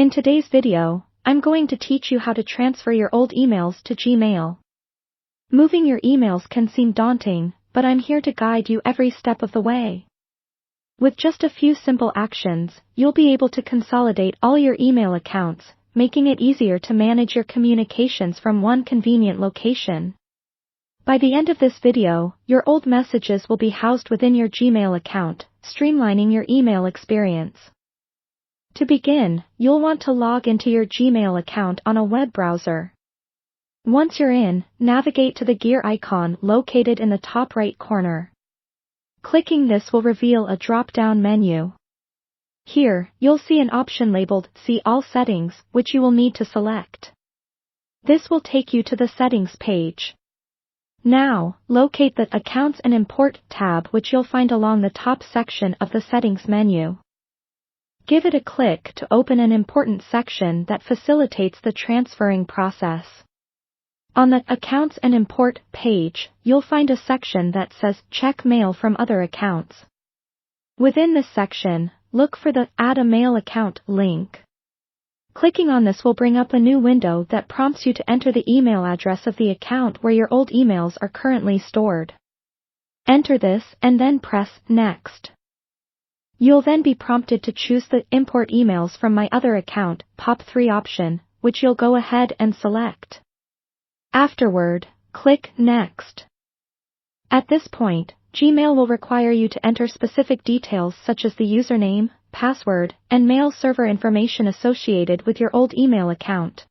In today's video, I'm going to teach you how to transfer your old emails to Gmail. Moving your emails can seem daunting, but I'm here to guide you every step of the way. With just a few simple actions, you'll be able to consolidate all your email accounts, making it easier to manage your communications from one convenient location. By the end of this video, your old messages will be housed within your Gmail account, streamlining your email experience. To begin, you'll want to log into your Gmail account on a web browser. Once you're in, navigate to the gear icon located in the top right corner. Clicking this will reveal a drop-down menu. Here, you'll see an option labeled See All Settings, which you will need to select. This will take you to the Settings page. Now, locate the Accounts and Import tab, which you'll find along the top section of the Settings menu. Give it a click to open an important section that facilitates the transferring process. On the Accounts and Import page, you'll find a section that says Check Mail from Other Accounts. Within this section, look for the Add a Mail Account link. Clicking on this will bring up a new window that prompts you to enter the email address of the account where your old emails are currently stored. Enter this and then press Next. You'll then be prompted to choose the Import Emails from My Other Account POP3 option, which you'll go ahead and select. Afterward, click Next. At this point, Gmail will require you to enter specific details such as the username, password, and mail server information associated with your old email account.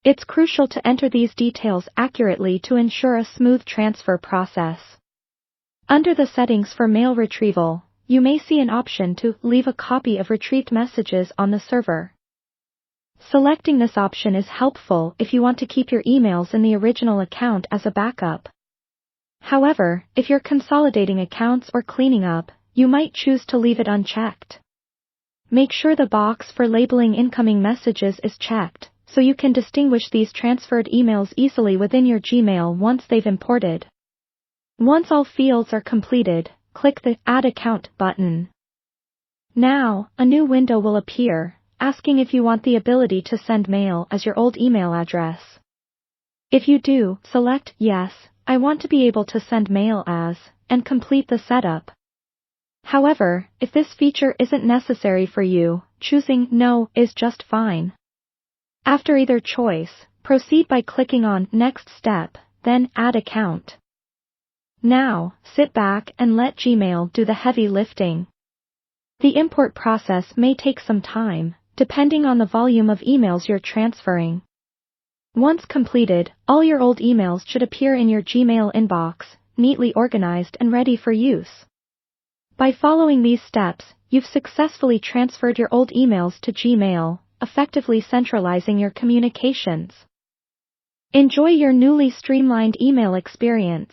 It's crucial to enter these details accurately to ensure a smooth transfer process. Under the settings for mail retrieval, you may see an option to leave a copy of retrieved messages on the server. Selecting this option is helpful if you want to keep your emails in the original account as a backup. However, if you're consolidating accounts or cleaning up, you might choose to leave it unchecked. Make sure the box for labeling incoming messages is checked, so you can distinguish these transferred emails easily within your Gmail once they've imported. Once all fields are completed, click the Add Account button. Now, a new window will appear, asking if you want the ability to send mail as your old email address. If you do, select Yes, I want to be able to send mail as, and complete the setup. However, if this feature isn't necessary for you, choosing No is just fine. After either choice, proceed by clicking on Next Step, then Add Account. Now, sit back and let Gmail do the heavy lifting. The import process may take some time, depending on the volume of emails you're transferring. Once completed, all your old emails should appear in your Gmail inbox, neatly organized and ready for use. By following these steps, you've successfully transferred your old emails to Gmail, effectively centralizing your communications. Enjoy your newly streamlined email experience.